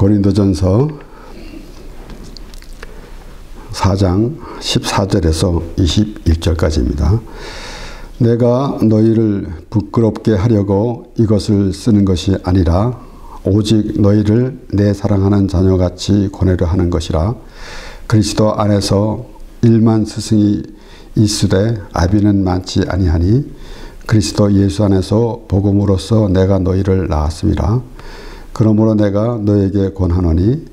고린도전서 4장 14절에서 21절까지입니다. 내가 너희를 부끄럽게 하려고 이것을 쓰는 것이 아니라 오직 너희를 내 사랑하는 자녀같이 권하려 하는 것이라. 그리스도 안에서 1만 스승이 있으되 아비는 많지 아니하니 그리스도 예수 안에서 복음으로써 내가 너희를 낳았음이라. 그러므로 내가 너에게 권하노니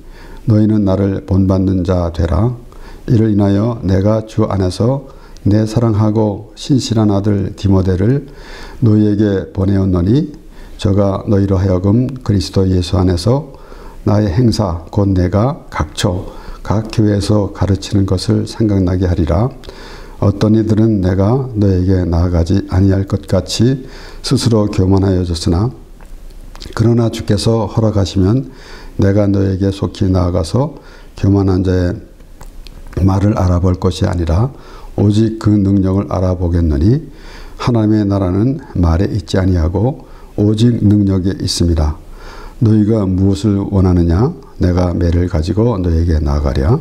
너희는 나를 본받는 자 되라. 이를 인하여 내가 주 안에서 내 사랑하고 신실한 아들 디모데를 너희에게 보내었노니 저가 너희로 하여금 그리스도 예수 안에서 나의 행사 곧 내가 각처 각 교회에서 가르치는 것을 생각나게 하리라. 어떤 이들은 내가 너에게 나아가지 아니할 것 같이 스스로 교만하여졌으나 그러나 주께서 허락하시면 내가 너에게 속히 나아가서 교만한 자의 말을 알아볼 것이 아니라 오직 그 능력을 알아보겠노니 하나님의 나라는 말에 있지 아니하고 오직 능력에 있습니다. 너희가 무엇을 원하느냐? 내가 매를 가지고 너에게 나아가랴.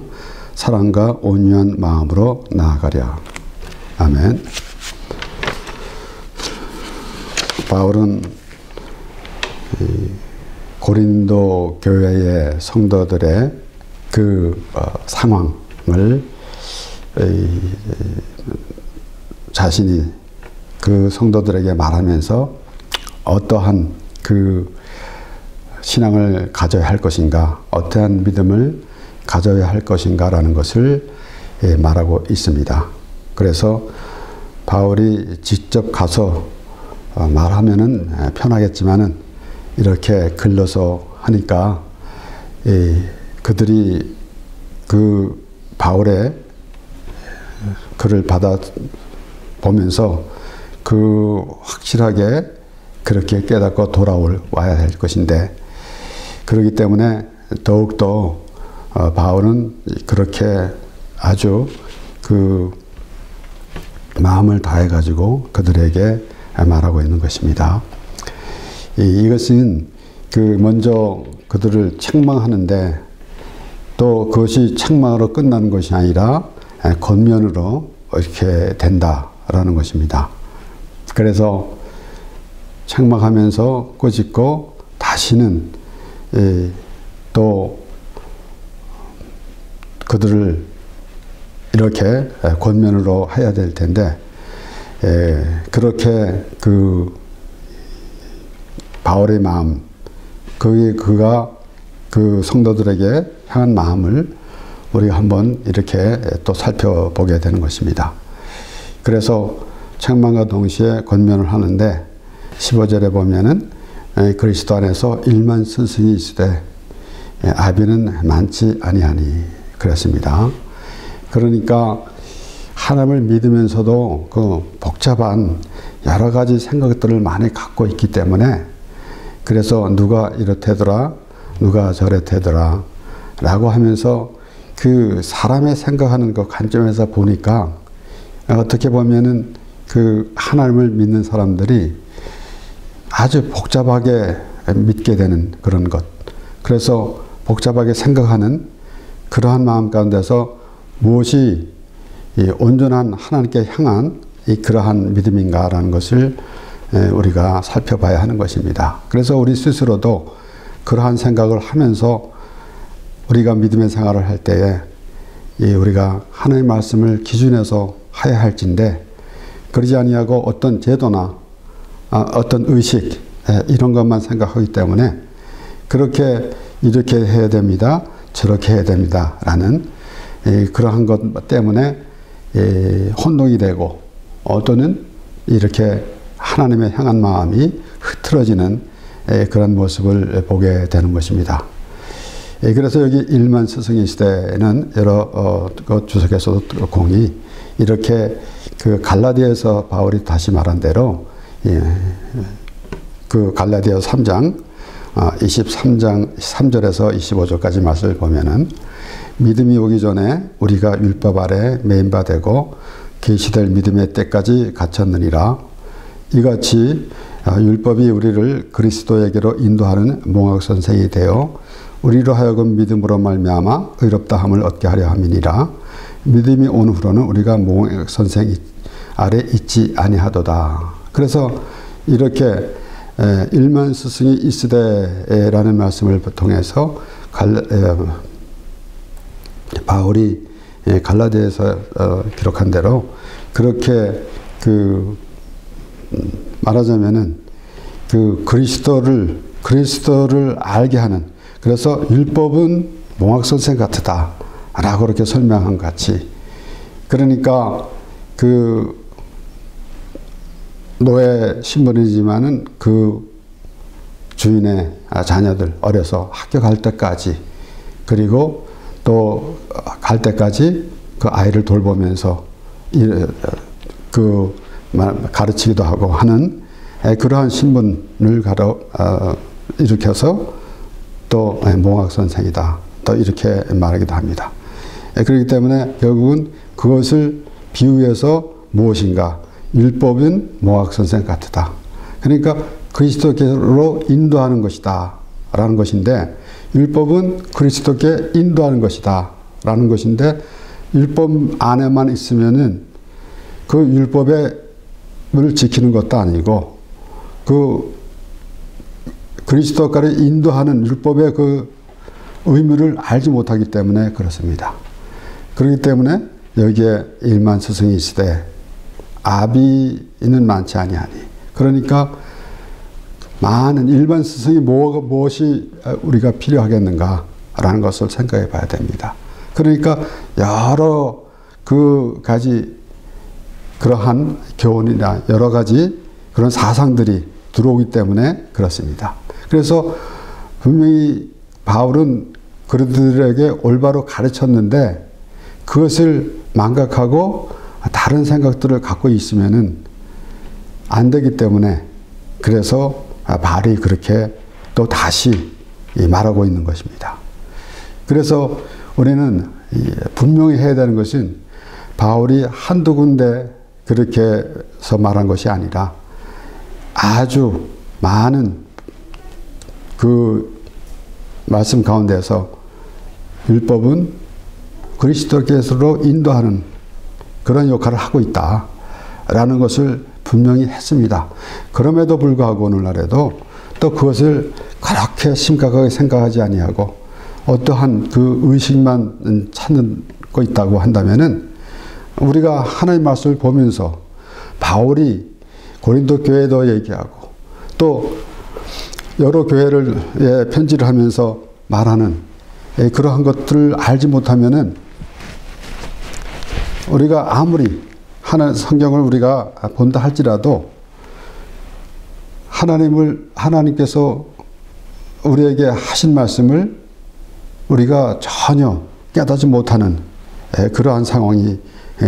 사랑과 온유한 마음으로 나아가랴. 아멘. 바울은 고린도 교회의 성도들의 그 상황을 자신이 그 성도들에게 말하면서 어떠한 그 신앙을 가져야 할 것인가, 어떠한 믿음을 가져야 할 것인가 라는 것을 말하고 있습니다. 그래서 바울이 직접 가서 말하면은 편하겠지만은 이렇게 글러서 하니까 그들이 그 바울의 글을 받아 보면서 그 확실하게 그렇게 깨닫고 돌아와야 할 것인데, 그렇기 때문에 더욱더 바울은 그렇게 아주 그 마음을 다해 가지고 그들에게 말하고 있는 것입니다. 이것은 그 먼저 그들을 책망하는데 또 그것이 책망으로 끝나는 것이 아니라 권면으로 이렇게 된다라는 것입니다. 그래서 책망하면서 꾸짖고 다시는 또 그들을 이렇게 권면으로 해야 될 텐데, 그렇게 그 바울의 마음, 그가 그 성도들에게 향한 마음을 우리가 한번 이렇게 또 살펴보게 되는 것입니다. 그래서 책망과 동시에 권면을 하는데 15절에 보면은 그리스도 안에서 1만 스승이 있으되 아비는 많지 아니하니 그랬습니다. 그러니까 하나님을 믿으면서도 그 복잡한 여러 가지 생각들을 많이 갖고 있기 때문에, 그래서 누가 이렇대더라, 누가 저렇대더라 라고 하면서 그 사람의 생각하는 그 관점에서 보니까 어떻게 보면은 그 하나님을 믿는 사람들이 아주 복잡하게 믿게 되는 그런 것, 그래서 복잡하게 생각하는 그러한 마음 가운데서 무엇이 온전한 하나님께 향한 그러한 믿음인가라는 것을 우리가 살펴봐야 하는 것입니다. 그래서 우리 스스로도 그러한 생각을 하면서 우리가 믿음의 생활을 할 때에 우리가 하나님의 말씀을 기준해서 해야 할진데, 그러지 아니하고 어떤 제도나 어떤 의식 이런 것만 생각하기 때문에 그렇게 이렇게 해야 됩니다, 저렇게 해야 됩니다 라는 그러한 것 때문에 혼동이 되고 또는 이렇게 하나님의 향한 마음이 흐트러지는 그런 모습을 보게 되는 것입니다. 그래서 여기 1만 스승이 시대에는 여러 주석에서도 공이 이렇게 그 갈라디아에서 바울이 다시 말한 대로 그 갈라디아 3장 23장 3절에서 25절까지 말씀을 보면은 믿음이 오기 전에 우리가 율법 아래 매인 바 되고 계시될 믿음의 때까지 갇혔느니라. 이같이 율법이 우리를 그리스도에게로 인도하는 몽학 선생이 되어 우리로 하여금 믿음으로 말미암아 의롭다함을 얻게 하려 함이니라. 믿음이 온 후로는 우리가 모학 선생 아래 있지 아니하도다. 그래서 이렇게 일만 스승이 있으되라는 말씀을 통해서 바울이 갈라디아에서 기록한 대로 그렇게 말하자면은 그리스도를 알게 하는, 그래서 율법은 몽학 선생 같으다 라고 그렇게 설명한 것 같이, 그러니까 노예 신분이지만은 주인의 자녀들 어려서 학교 갈 때까지, 그리고 또 갈 때까지 그 아이를 돌보면서 가르치기도 하고 하는 그러한 신분을 일으켜서 또 몽학 선생이다, 또 이렇게 말하기도 합니다. 그렇기 때문에 결국은 그것을 비유해서 무엇인가, 율법은 몽학 선생 같으다. 그러니까 그리스도께로 인도하는 것이다 라는 것인데, 율법은 그리스도께 인도하는 것이다 라는 것인데, 율법 안에만 있으면은 그 율법을 지키는 것도 아니고 그리스도까지 인도하는 율법의 그 의미를 알지 못하기 때문에 그렇습니다. 그렇기 때문에 여기에 일만 스승이 있으되 아비는 많지 아니하니, 그러니까 많은 일반 스승이 무엇이 우리가 필요하겠는가 라는 것을 생각해 봐야 됩니다. 그러니까 여러 가지 그러한 교훈이나 여러 가지 그런 사상들이 들어오기 때문에 그렇습니다. 그래서 분명히 바울은 그들에게 올바로 가르쳤는데 그것을 망각하고 다른 생각들을 갖고 있으면은 안 되기 때문에, 그래서 바울이 그렇게 또 다시 말하고 있는 것입니다. 그래서 우리는 분명히 해야 되는 것은 바울이 한두 군데 그렇게 해서 말한 것이 아니라 아주 많은 그 말씀 가운데서 율법은 그리스도께로 인도하는 그런 역할을 하고 있다라는 것을 분명히 했습니다. 그럼에도 불구하고 오늘날에도 또 그것을 그렇게 심각하게 생각하지 아니하고 어떠한 그 의식만 찾고 있다고 한다면은, 우리가 하나님의 말씀을 보면서 바울이 고린도 교회도 얘기하고 또 여러 교회를 편지를 하면서 말하는 그러한 것들을 알지 못하면은, 우리가 아무리 성경을 우리가 본다 할지라도 하나님께서 우리에게 하신 말씀을 우리가 전혀 깨닫지 못하는 그러한 상황이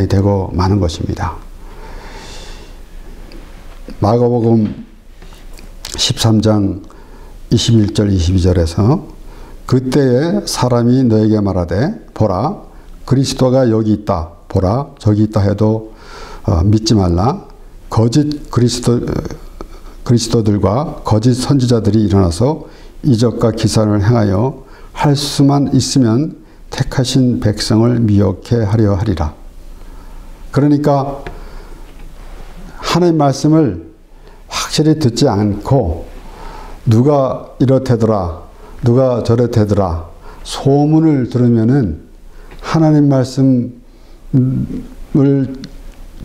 되고 마는 것입니다. 마가복음 13장 21절 22절에서 그때에 사람이 너에게 말하되 보라 그리스도가 여기 있다, 보라 저기 있다 해도 믿지 말라. 거짓 그리스도들과 거짓 선지자들이 일어나서 이적과 기사를 행하여 할 수만 있으면 택하신 백성을 미혹해 하려 하리라. 그러니까 하나님 말씀을 확실히 듣지 않고 누가 이렇대더라, 누가 저렇대더라 소문을 들으면은 하나님 말씀을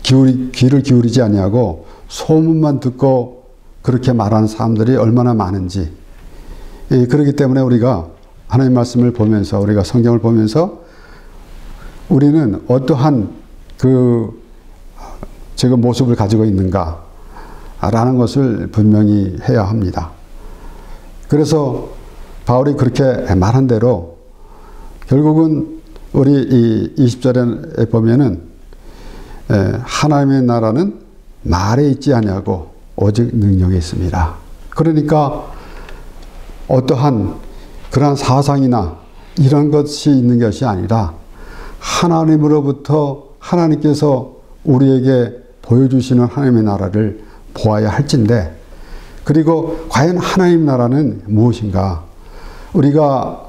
귀를 기울이지 아니하고 소문만 듣고 그렇게 말하는 사람들이 얼마나 많은지, 그렇기 때문에 우리가 하나님 말씀을 보면서, 우리가 성경을 보면서 우리는 어떠한 지금 모습을 가지고 있는가 라는 것을 분명히 해야 합니다. 그래서 바울이 그렇게 말한 대로 결국은 우리 이 20절에 보면은 하나님의 나라는 말에 있지 아니하고 오직 능력에 있습니다. 그러니까 어떠한 그러한 사상이나 이런 것이 있는 것이 아니라 하나님으로부터 하나님께서 우리에게 보여주시는 하나님의 나라를 보아야 할진데, 그리고 과연 하나님 나라는 무엇인가? 우리가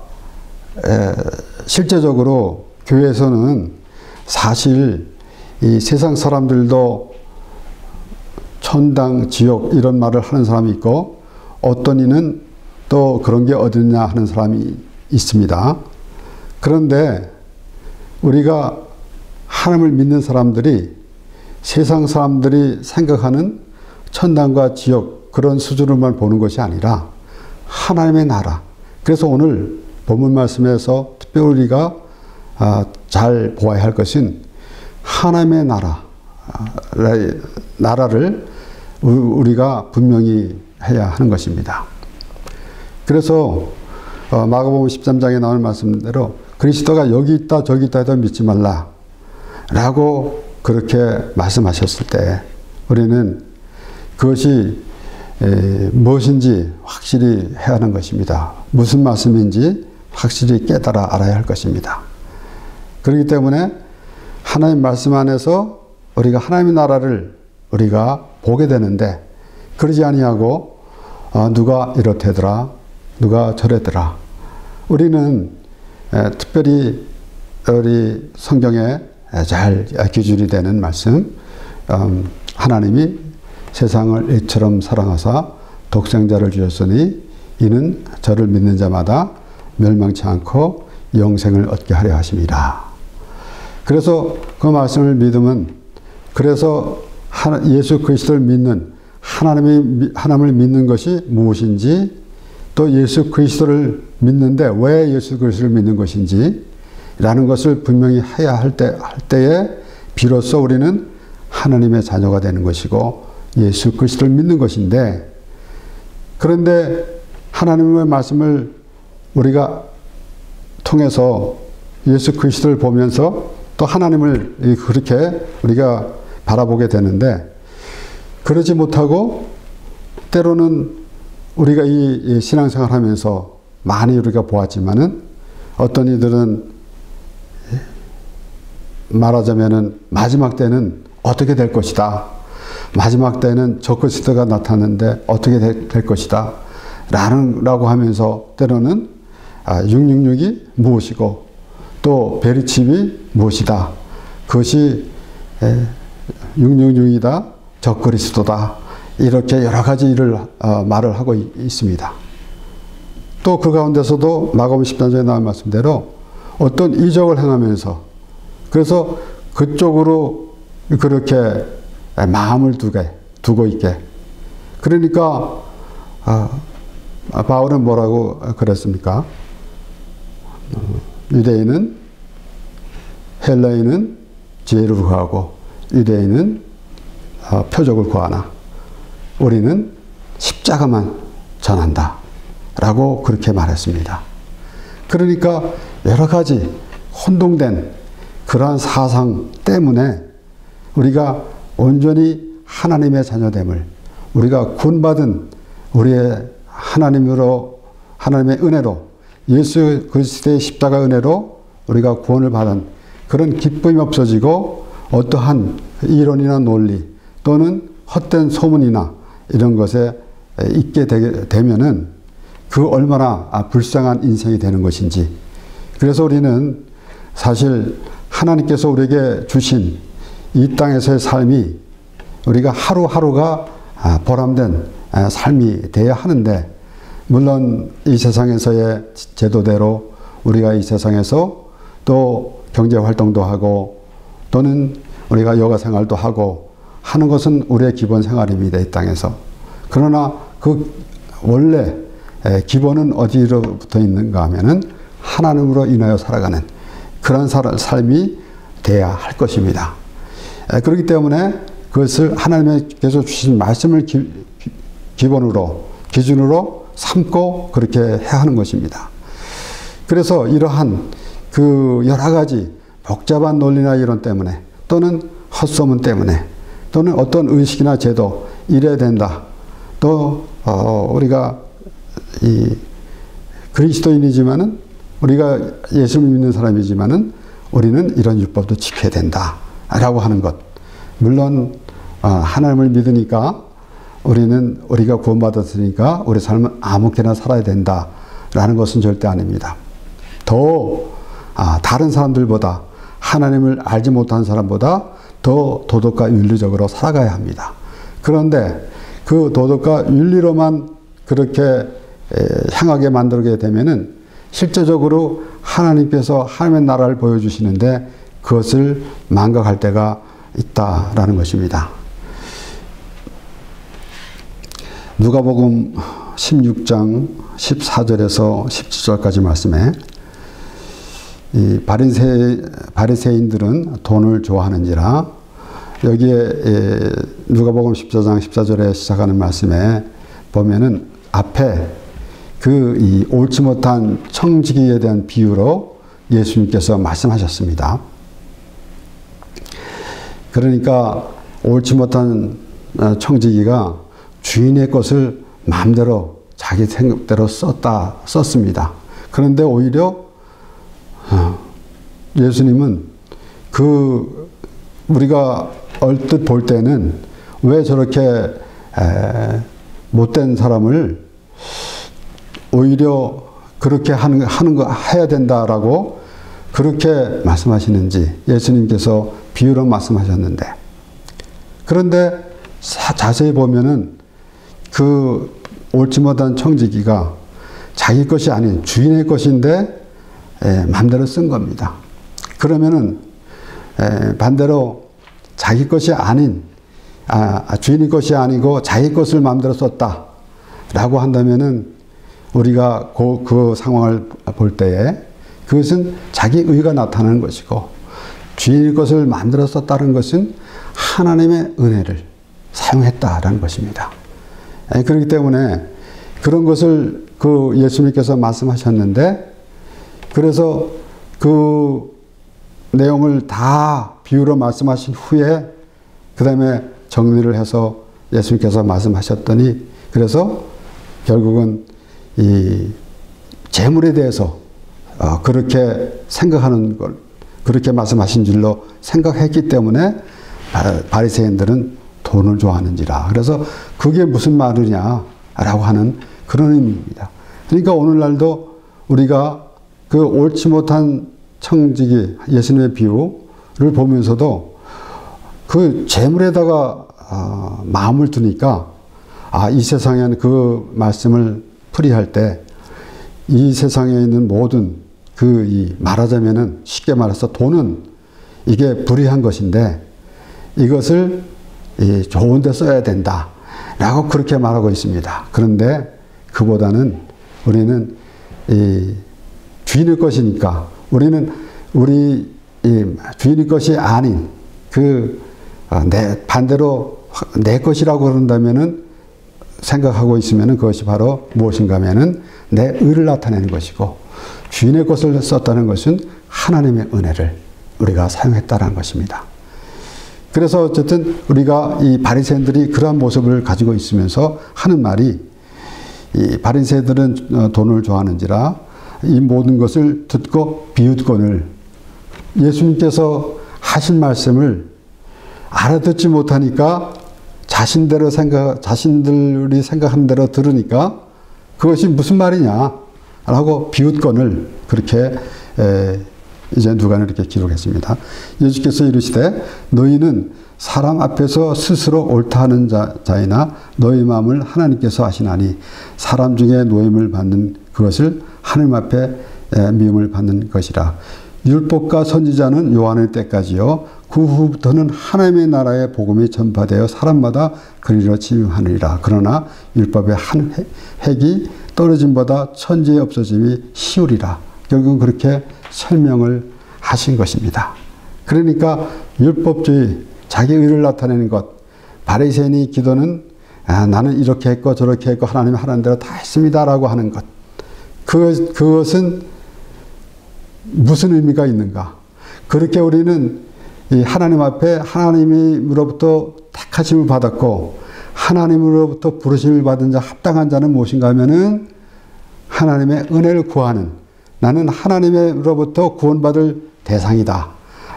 실제적으로 교회에서는 사실 이 세상 사람들도 천당, 지옥 이런 말을 하는 사람이 있고 어떤 이는 또 그런 게 어딨냐 하는 사람이 있습니다. 그런데 우리가 하나님을 믿는 사람들이 세상 사람들이 생각하는 천당과 지옥 그런 수준으로만 보는 것이 아니라 하나님의 나라. 그래서 오늘 본문 말씀에서 특별히 우리가 잘 보아야 할 것은 하나님의 나라를 우리가 분명히 해야 하는 것입니다. 그래서 마가복음 13장에 나오는 말씀대로 그리스도가 여기 있다 저기 있다 해도 믿지 말라 라고 그렇게 말씀하셨을 때 우리는 그것이 무엇인지 확실히 해야 하는 것입니다. 무슨 말씀인지 확실히 깨달아 알아야 할 것입니다. 그렇기 때문에 하나님 말씀 안에서 우리가 하나님의 나라를 우리가 보게 되는데 그러지 아니하고 누가 이렇대더라 누가 저래더라 우리는 특별히 우리 성경에 잘 기준이 되는 말씀 하나님이 세상을 이처럼 사랑하사 독생자를 주셨으니 이는 저를 믿는 자마다 멸망치 않고 영생을 얻게 하려 하심이라. 그래서 그 말씀을 믿으면 그래서 예수 그리스도를 믿는 하나님을 믿는 것이 무엇인지 또 예수 그리스도를 믿는데 왜 예수 그리스도를 믿는 것인지 라는 것을 분명히 해야 할 때에 비로소 우리는 하나님의 자녀가 되는 것이고 예수 그리스도를 믿는 것인데 그런데 하나님의 말씀을 우리가 통해서 예수 그리스도를 보면서 또 하나님을 그렇게 우리가 바라보게 되는데 그러지 못하고 때로는 우리가 이 신앙생활 하면서 많이 우리가 보았지만은 어떤 이들은 말하자면은 마지막 때는 어떻게 될 것이다. 마지막 때는 저 그리스도가 나타났는데 어떻게 될 것이다. 라고 하면서 때로는 666이 무엇이고 또 베리칩이 무엇이다. 그것이 666이다. 저 그리스도다. 이렇게 여러 가지 일을 말을 하고 있습니다. 또 그 가운데서도 마가복음 13장에 나온 말씀대로 어떤 이적을 행하면서 그래서 그쪽으로 그렇게 마음을 두고 있게. 그러니까 바울은 뭐라고 그랬습니까? 유대인은 헬라인은 지혜를 구하고 유대인은 표적을 구하나 우리는 십자가만 전한다 라고 그렇게 말했습니다. 그러니까 여러 가지 혼동된 그러한 사상 때문에 우리가 온전히 하나님의 자녀됨을 우리가 구원받은 우리의 하나님의 은혜로 예수 그리스도의 십자가 은혜로 우리가 구원을 받은 그런 기쁨이 없어지고 어떠한 이론이나 논리 또는 헛된 소문이나 이런 것에 있게 되면은 그 얼마나 불쌍한 인생이 되는 것인지. 그래서 우리는 사실 하나님께서 우리에게 주신 이 땅에서의 삶이 우리가 하루하루가 보람된 삶이 되어야 하는데 물론 이 세상에서의 제도대로 우리가 이 세상에서 또 경제활동도 하고 또는 우리가 여가 생활도 하고 하는 것은 우리의 기본 생활입니다. 이 땅에서. 그러나 그 원래 기본은 어디로부터 있는가 하면은 하나님으로 인하여 살아가는 그런 삶이 돼야 할 것입니다. 그렇기 때문에 그것을 하나님께서 주신 말씀을 기준으로 삼고 그렇게 해야 하는 것입니다. 그래서 이러한 그 여러 가지 복잡한 논리나 이론 때문에 또는 헛소문 때문에 또는 어떤 의식이나 제도 이래야 된다. 또 우리가 이 그리스도인이지만은 우리가 예수를 믿는 사람이지만은 우리는 이런 율법도 지켜야 된다라고 하는 것. 물론 하나님을 믿으니까 우리가 구원받았으니까 우리 삶은 아무렇게나 살아야 된다라는 것은 절대 아닙니다. 다른 사람들보다, 하나님을 알지 못한 사람보다 더 도덕과 윤리적으로 살아가야 합니다. 그런데 그 도덕과 윤리로만 그렇게 향하게 만들게 되면은 실제적으로 하나님께서 하나님의 나라를 보여주시는데 그것을 망각할 때가 있다라는 것입니다. 누가복음 16장 14절에서 17절까지 말씀에 이 바리새인들은 돈을 좋아하는지라, 여기에 누가복음 14장 14절에 시작하는 말씀에 보면은 앞에 이 옳지 못한 청지기에 대한 비유로 예수님께서 말씀하셨습니다. 그러니까 옳지 못한 청지기가 주인의 것을 마음대로 자기 생각대로 썼습니다. 그런데 오히려 예수님은 우리가 얼뜻 볼 때는 왜 저렇게 못된 사람을 오히려 그렇게 해야 된다라고 그렇게 말씀하시는지 예수님께서 비유로 말씀하셨는데, 그런데 자세히 보면은 그 옳지 못한 청지기가 자기 것이 아닌 주인의 것인데 마음대로 쓴 겁니다. 그러면은 반대로 자기 것이 아닌, 주인의 것이 아니고 자기 것을 마음대로 썼다라고 한다면은 우리가 그 상황을 볼 때에 그것은 자기 의가 나타나는 것이고, 주인의 것을 마음대로 썼다는 것은 하나님의 은혜를 사용했다라는 것입니다. 그렇기 때문에 그런 것을 예수님께서 말씀하셨는데, 그래서 그 내용을 다 비유로 말씀하신 후에 그 다음에 정리를 해서 예수님께서 말씀하셨더니, 그래서 결국은 이 재물에 대해서 그렇게 생각하는 걸, 그렇게 말씀하신 줄로 생각했기 때문에 바리새인들은 돈을 좋아하는지라. 그래서 그게 무슨 말이냐라고 하는 그런 의미입니다. 그러니까 오늘날도 우리가 그 옳지 못한 청지기, 예수님의 비유를 보면서도 그 재물에다가 마음을 두니까 이 세상에는 그 말씀을 풀이할 때 이 세상에 있는 모든 말하자면은 쉽게 말해서 돈은 이게 불의한 것인데 이것을 좋은 데 써야 된다 라고 그렇게 말하고 있습니다. 그런데 그보다는 우리는 주인의 것이니까, 우리는 우리 주인의 것이 아닌 반대로 내 것이라고 그런다면은 생각하고 있으면은 그것이 바로 무엇인가 하면은 내 의를 나타내는 것이고, 주인의 것을 썼다는 것은 하나님의 은혜를 우리가 사용했다는 것입니다. 그래서 어쨌든 우리가 이 바리새인들이 그러한 모습을 가지고 있으면서 하는 말이, 이 바리새인들은 돈을 좋아하는지라 이 모든 것을 듣고 비웃거늘, 예수님께서 하신 말씀을 알아듣지 못하니까 자신들이 생각한 대로 들으니까 그것이 무슨 말이냐라고 비웃거늘, 그렇게 이제 누가는 이렇게 기록했습니다. 예수께서 이르시되 너희는 사람 앞에서 스스로 옳다 하는 자이나 너희 마음을 하나님께서 아시나니 사람 중에 노임을 받는 그것을 하나님 앞에 미움을 받는 것이라. 율법과 선지자는 요한의 때까지요 그 후부터는 하나님의 나라의 복음이 전파되어 사람마다 그리로 침입하느니라. 그러나 율법의 한 획이 떨어짐보다 천지에 없어짐이 쉬우리라. 결국은 그렇게 설명을 하신 것입니다. 그러니까 율법주의, 자기 의를 나타내는 것, 바리새인의 기도는 나는 이렇게 했고 저렇게 했고 하나님이 하라는 대로 다 했습니다라고 하는 것, 그것은 무슨 의미가 있는가? 그렇게 우리는 이 하나님 앞에 하나님으로부터 택하심을 받았고 하나님으로부터 부르심을 받은 자, 합당한 자는 무엇인가 하면은 하나님의 은혜를 구하는, 나는 하나님으로부터 구원받을 대상이다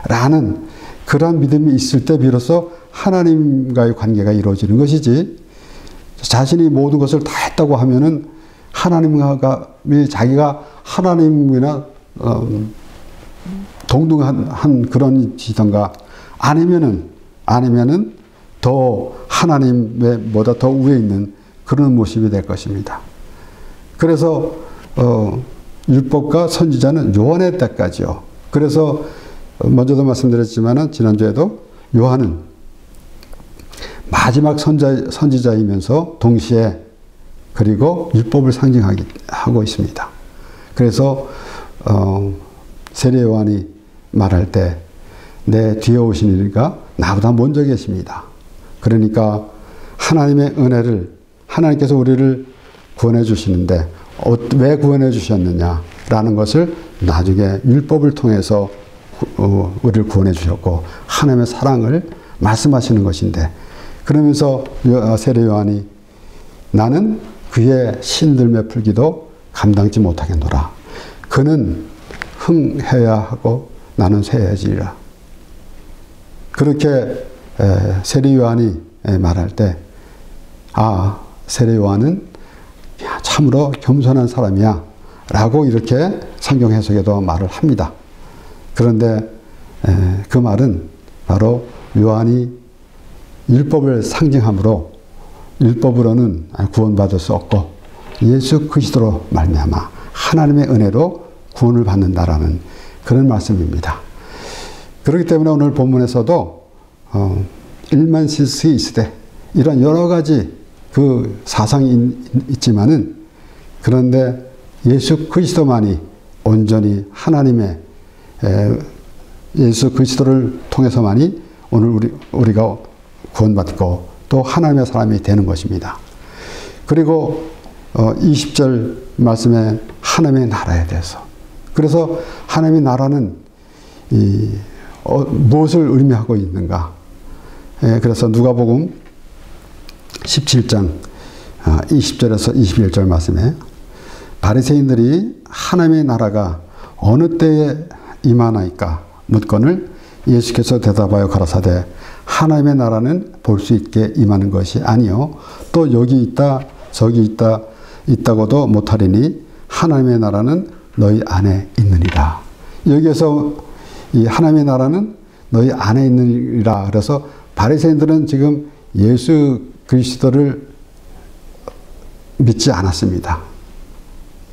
라는 그러한 믿음이 있을 때 비로소 하나님과의 관계가 이루어지는 것이지, 자신이 모든 것을 다 했다고 하면은 하나님과 자기가 하나님이나 동등한 그런 지던가 아니면은 더 하나님보다 더 위에 있는 그런 모습이 될 것입니다. 그래서 율법과 선지자는 요한의 때까지요. 그래서 먼저도 말씀드렸지만은 지난주에도 요한은 마지막 선지자이면서 동시에 그리고 율법을 상징하고 있습니다. 그래서 세례 요한이 말할 때 내 뒤에 오신 이가 나보다 먼저 계십니다. 그러니까 하나님의 은혜를 하나님께서 우리를 구원해 주시는데 왜 구원해 주셨느냐라는 것을 나중에 율법을 통해서 우리를 구원해 주셨고 하나님의 사랑을 말씀하시는 것인데 그러면서 세례 요한이 나는 그의 신들매 풀기도 감당치 못하겠노라. 그는 흥해야 하고 나는 쇠해지리라. 그렇게 세례 요한이 말할 때 세례 요한은 참으로 겸손한 사람이야 라고 이렇게 성경 해석에도 말을 합니다. 그런데 그 말은 바로 요한이 율법을 상징함으로 율법으로는 구원받을 수 없고 예수 그리스도로 말미암아 하나님의 은혜로 구원을 받는다라는 그런 말씀입니다. 그렇기 때문에 오늘 본문에서도 일만실수 있으되 이런 여러 가지 그 사상이 있지만은 그런데 예수 그리스도만이 온전히 하나님의 예수 그리스도를 통해서만이 오늘 우리가 구원받고 또 하나님의 사람이 되는 것입니다. 그리고 20절 말씀에 하나님의 나라에 대해서 그래서 하나님의 나라는 무엇을 의미하고 있는가? 그래서 누가복음 17장 20절에서 21절 말씀에 바리새인들이 하나님의 나라가 어느 때에 임하나이까 묻거늘 예수께서 대답하여 가라사대 하나님의 나라는 볼 수 있게 임하는 것이 아니요 또 여기 있다 저기 있다고도 못하리니 하나님의 나라는 너희 안에 있느니라. 여기에서 이 하나님의 나라는 너희 안에 있느니라. 그래서 바리새인들은 지금 예수 그리스도를 믿지 않았습니다.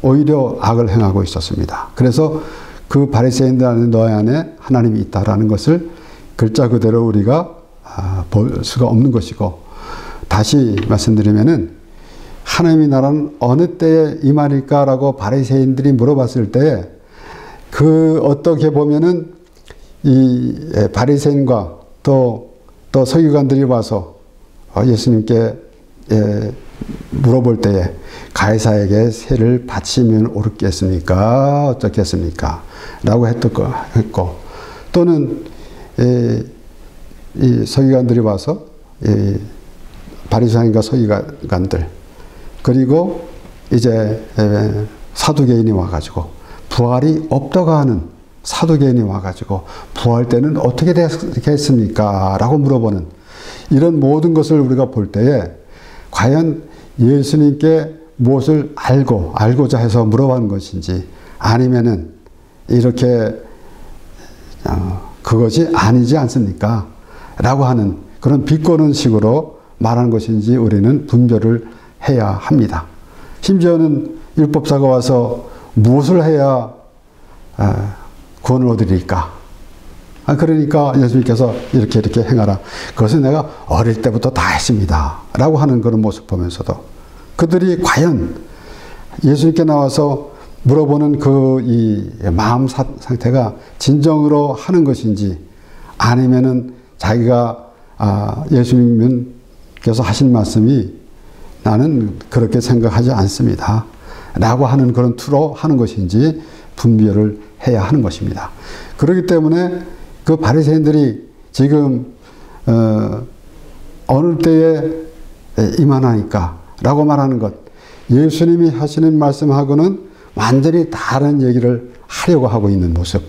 오히려 악을 행하고 있었습니다. 그래서 그 바리새인들 안에 너희 안에 하나님이 있다라는 것을 글자 그대로 우리가 볼 수가 없는 것이고 다시 말씀드리면은 하나님의 나라는 어느 때에 임하리까라고 바리새인들이 물어봤을 때 그 어떻게 보면은 이 바리새인과 또 서기관들이 와서 예수님께 물어볼 때에 가이사에게 세를 바치면 옳겠습니까? 어떻겠습니까? 라고 했고 또는 이 서기관들이 와서 바리새인과 서기관들 그리고 이제 사두개인이 와가지고 부활이 없다고 하는 사두개인이 와가지고 부활 때는 어떻게 되겠습니까? 라고 물어보는 이런 모든 것을 우리가 볼 때에 과연 예수님께 무엇을 알고자 해서 물어보는 것인지 아니면은 이렇게 그것이 아니지 않습니까? 라고 하는 그런 비꼬는 식으로 말하는 것인지 우리는 분별을 해야 합니다. 심지어는 율법사가 와서 무엇을 해야 구원을 얻으리까? 그러니까 예수님께서 이렇게 행하라. 그것은 내가 어릴 때부터 다 했습니다. 라고 하는 그런 모습 보면서도 그들이 과연 예수님께 나와서 물어보는 이 마음 상태가 진정으로 하는 것인지 아니면은 자기가 예수님께서 하신 말씀이 나는 그렇게 생각하지 않습니다. 라고 하는 그런 투로 하는 것인지 분별을 해야 하는 것입니다. 그렇기 때문에 그 바리새인들이 지금 어느 때에 임하나이까 라고 말하는 것 예수님이 하시는 말씀하고는 완전히 다른 얘기를 하려고 하고 있는 모습.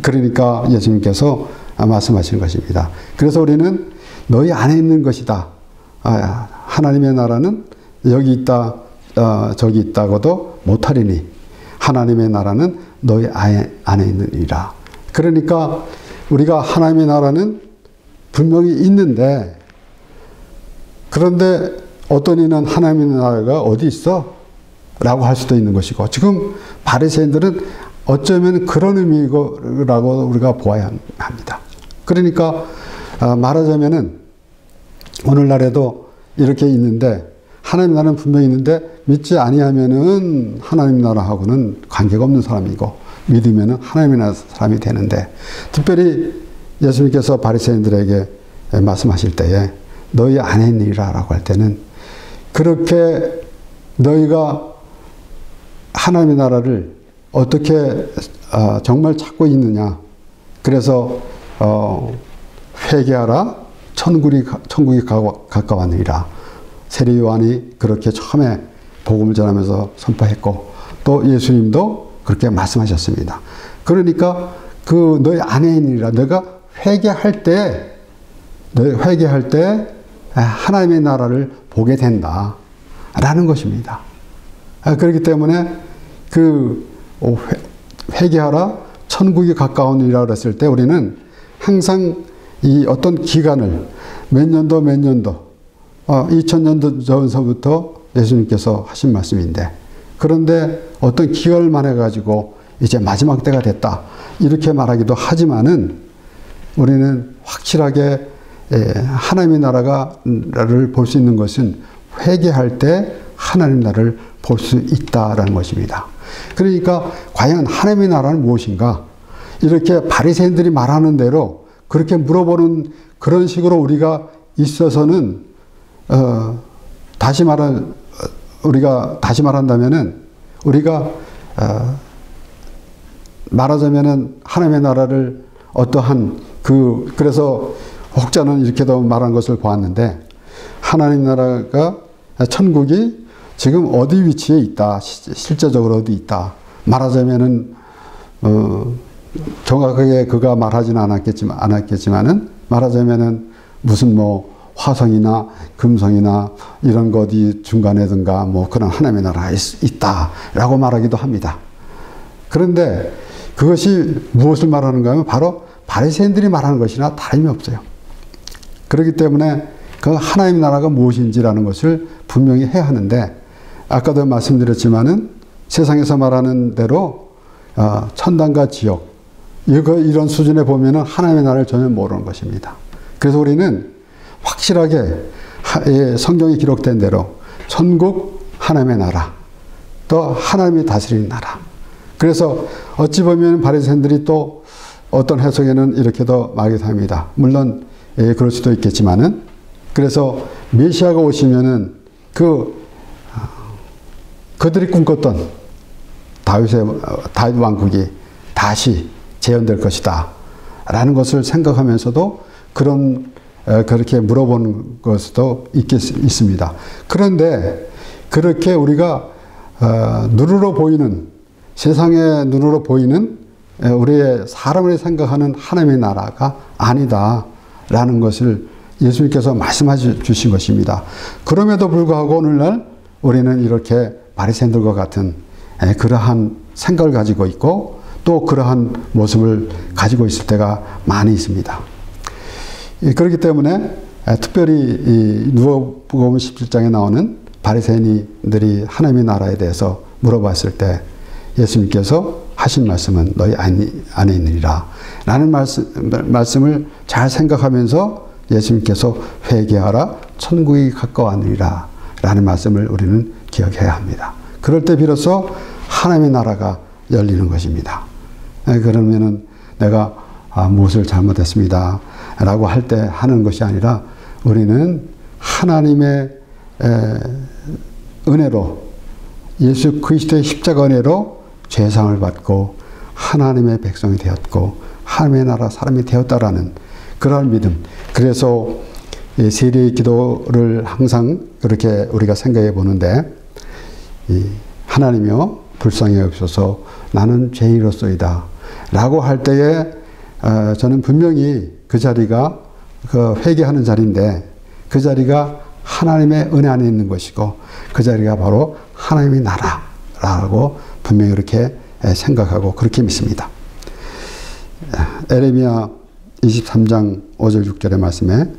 그러니까 예수님께서 말씀하시는 것입니다. 그래서 우리는 너희 안에 있는 것이다. 하나님의 나라는 여기 있다 저기 있다고도 못하리니 하나님의 나라는 너희 안에 있느니라. 그러니까 우리가 하나님의 나라는 분명히 있는데, 그런데 어떤 이는 하나님의 나라가 어디 있어? 라고 할 수도 있는 것이고, 지금 바리새인들은 어쩌면 그런 의미라고 우리가 보아야 합니다. 그러니까 말하자면은 오늘날에도 이렇게 있는데, 하나님 나라는 분명히 있는데 믿지 아니하면은 하나님 나라하고는 관계가 없는 사람이고, 믿으면은 하나님의 나라 사람이 되는데, 특별히 예수님께서 바리새인들에게 말씀하실 때에 너희 안에 있느니라 라고 할 때는, 그렇게 너희가 하나님의 나라를 어떻게 정말 찾고 있느냐. 그래서 회개하라, 천국이 가까웠느니라. 세례 요한이 그렇게 처음에 복음을 전하면서 선포했고, 또 예수님도 그렇게 말씀하셨습니다. 그러니까 그 너희 안에 있느니라. 너가 회개할 때 하나님의 나라를 보게 된다라는 것입니다. 그렇기 때문에 회개하라, 천국이 가까우니라 그랬을 때 우리는 항상 이 어떤 기간을 몇 년도 2000년도 전서부터 예수님께서 하신 말씀인데, 그런데 어떤 기간을 말해가지고 이제 마지막 때가 됐다 이렇게 말하기도 하지만은, 우리는 확실하게 하나님의 나라를 볼 수 있는 것은 회개할 때 하나님 나라를 볼 수 있다라는 것입니다. 그러니까 과연 하나님의 나라는 무엇인가? 이렇게 바리새인들이 말하는 대로 그렇게 물어보는 그런 식으로 우리가 있어서는 우리가 다시 말한다면은, 우리가 말하자면은 하나님의 나라를 어떠한 그래서 혹자는 이렇게도 말한 것을 보았는데, 하나님 나라가 천국이 지금 어디 위치에 있다, 실제적으로 어디 있다. 말하자면은 정확하게 그가 말하지는 않았겠지만은 말하자면은 무슨 화성이나 금성이나 이런 거 어디 중간에든가 그런 하나님의 나라가 있다라고 말하기도 합니다. 그런데 그것이 무엇을 말하는가 하면 바로 바리새인들이 말하는 것이나 다름이 없어요. 그렇기 때문에 그 하나님 나라가 무엇인지라는 것을 분명히 해야 하는데, 아까도 말씀드렸지만은 세상에서 말하는 대로 천당과 지옥 이런 수준에 보면은 하나님의 나라를 전혀 모르는 것입니다. 그래서 우리는 확실하게 성경에 기록된 대로 천국, 하나님의 나라, 또 하나님이 다스리는 나라. 그래서 어찌 보면 바리새인들이 또 어떤 해석에는 이렇게도 말하기도 합니다. 물론 그럴 수도 있겠지만은, 그래서 메시아가 오시면은 그들이 꿈꿨던 다윗 왕국이 다시 재현될 것이다 라는 것을 생각하면서도 그렇게 물어보는 것도 있습니다. 그런데 그렇게 우리가 눈으로 보이는, 세상의 눈으로 보이는 우리의 사람을 생각하는 하나님의 나라가 아니다라는 것을 예수님께서 말씀해 주신 것입니다. 그럼에도 불구하고 오늘날 우리는 이렇게 바리새인들과 같은 그러한 생각을 가지고 있고, 또 그러한 모습을 가지고 있을 때가 많이 있습니다. 그렇기 때문에 특별히 누가복음 17장에 나오는 바리새인들이 하나님의 나라에 대해서 물어봤을 때 예수님께서 하신 말씀은 너희 안에 있느니라 라는 말씀을 잘 생각하면서 예수님께서 회개하라, 천국이 가까웠느니라 라는 말씀을 우리는 기억해야 합니다. 그럴 때 비로소 하나님의 나라가 열리는 것입니다. 그러면은 내가 무엇을 잘못했습니다 라고 할 때 하는 것이 아니라, 우리는 하나님의 은혜로, 예수 그리스도의 십자가 은혜로 죄상을 받고 하나님의 백성이 되었고 하나님의 나라 사람이 되었다라는 그러한 믿음. 그래서 세례의 기도를 항상 그렇게 우리가 생각해 보는데, 하나님이여 불쌍히 여기소서 나는 죄인으로소이다 라고 할 때에 저는 분명히 그 자리가 회개하는 자리인데, 그 자리가 하나님의 은혜 안에 있는 것이고, 그 자리가 바로 하나님의 나라라고 분명히 그렇게 생각하고 그렇게 믿습니다. 에레미야 23장 5절 6절의 말씀에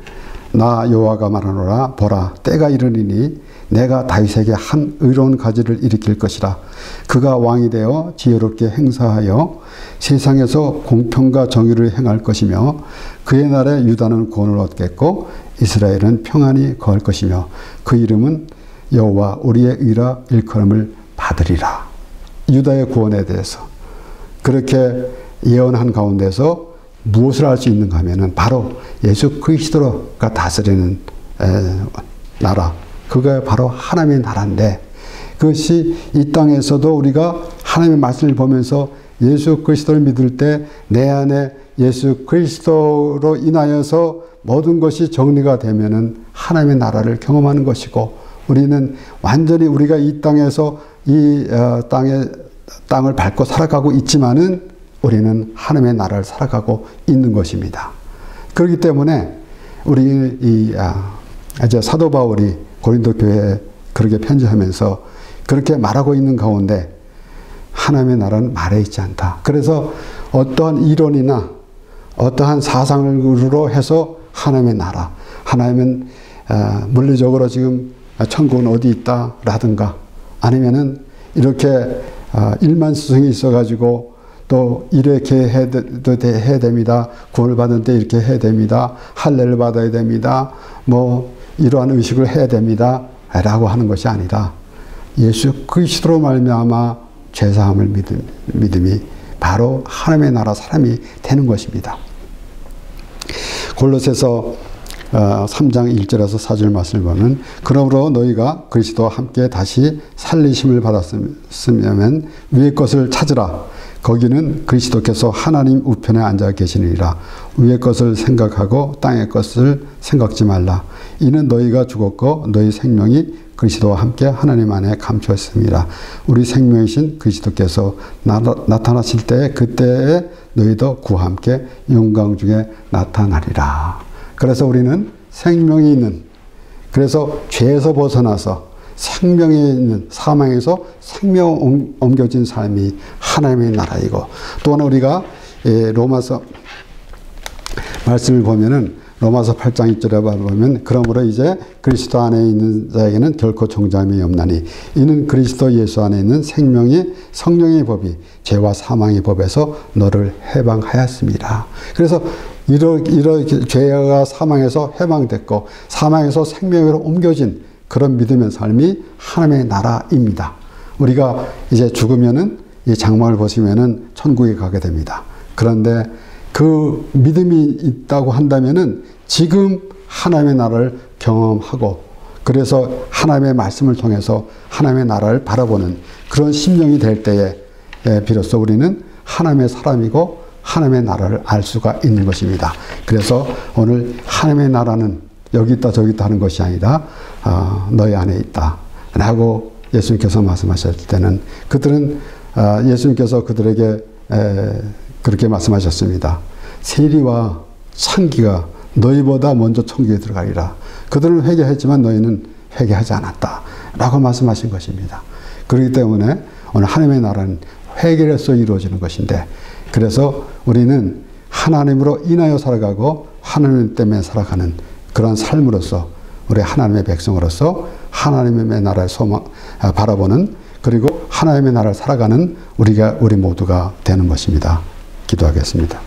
나 여호와가 말하노라 보라 때가 이르리니 내가 다윗에게 한 의로운 가지를 일으킬 것이라. 그가 왕이 되어 지혜롭게 행사하여 세상에서 공평과 정의를 행할 것이며 그의 날에 유다는 구원을 얻겠고 이스라엘은 평안히 거할 것이며 그 이름은 여호와 우리의 의라 일컬음을 받으리라. 유다의 구원에 대해서 그렇게 예언한 가운데서 무엇을 할 수 있는가 하면은 바로 예수 그리스도가 다스리는 나라, 그가 바로 하나님의 나라인데, 그것이 이 땅에서도 우리가 하나님의 말씀을 보면서 예수 그리스도를 믿을 때 내 안에 예수 그리스도로 인하여서 모든 것이 정리가 되면은 하나님의 나라를 경험하는 것이고, 우리는 완전히 우리가 이 땅에서 이 땅을 밟고 살아가고 있지만은 우리는 하나님의 나라를 살아가고 있는 것입니다. 그렇기 때문에 우리 이제 사도 바울이 고린도 교회에 그렇게 편지하면서 그렇게 말하고 있는 가운데 하나님의 나라는 말에 있지 않다. 그래서 어떠한 이론이나 어떠한 사상으로 해서 하나님의 나라, 하나님은 물리적으로 지금 천국은 어디 있다라든가 아니면은 이렇게 일만 스승이 있어가지고 또 이렇게 해야 됩니다. 구원을 받을 때 이렇게 해야 됩니다. 할례를 받아야 됩니다. 뭐 이러한 의식을 해야 됩니다. 라고 하는 것이 아니라 예수 그리스도로 말미암아 죄사함을 믿음이 바로 하나님의 나라 사람이 되는 것입니다. 골로새서 3장 1절에서 4절 말씀을 보면 그러므로 너희가 그리스도와 함께 다시 살리심을 받았으면 위의 것을 찾으라. 거기는 그리스도께서 하나님 우편에 앉아 계시니라. 위의 것을 생각하고 땅의 것을 생각지 말라. 이는 너희가 죽었고 너희 생명이 그리스도와 함께 하나님 안에 감추었습니다. 우리 생명이신 그리스도께서 나타나실 때 그때에 너희도 그와 함께 영광 중에 나타나리라. 그래서 우리는 생명이 있는, 그래서 죄에서 벗어나서 생명에 있는, 사망에서 생명 옮겨진 삶이 하나님의 나라이고, 또한 우리가 로마서 말씀을 보면은 로마서 8장 1절에 보면 그러므로 이제 그리스도 안에 있는 자에게는 결코 정죄함이 없나니 이는 그리스도 예수 안에 있는 생명이 성령의 법이 죄와 사망의 법에서 너를 해방하였습니다. 그래서 이렇게 죄가 사망에서 해방됐고 사망에서 생명으로 옮겨진 그런 믿음의 삶이 하나님의 나라입니다. 우리가 이제 죽으면은 이 장막을 보시면은 천국에 가게 됩니다. 그런데 그 믿음이 있다고 한다면은 지금 하나님의 나라를 경험하고, 그래서 하나님의 말씀을 통해서 하나님의 나라를 바라보는 그런 심령이 될 때에 비로소 우리는 하나님의 사람이고 하나님의 나라를 알 수가 있는 것입니다. 그래서 오늘 하나님의 나라는 여기 있다 저기 있다 하는 것이 아니라 너희 안에 있다 라고 예수님께서 말씀하셨을 때는 그들은 예수님께서 그들에게 그렇게 말씀하셨습니다. 세리와 창기가 너희보다 먼저 천국에 들어가리라. 그들은 회개했지만 너희는 회개하지 않았다 라고 말씀하신 것입니다. 그렇기 때문에 오늘 하나님의 나라는 회개로서 이루어지는 것인데, 그래서 우리는 하나님으로 인하여 살아가고 하나님 때문에 살아가는 그런 삶으로서 우리 하나님의 백성으로서 하나님의 나라를 바라보는, 그리고 하나님의 나라를 살아가는 우리 모두가 되는 것입니다. 기도하겠습니다.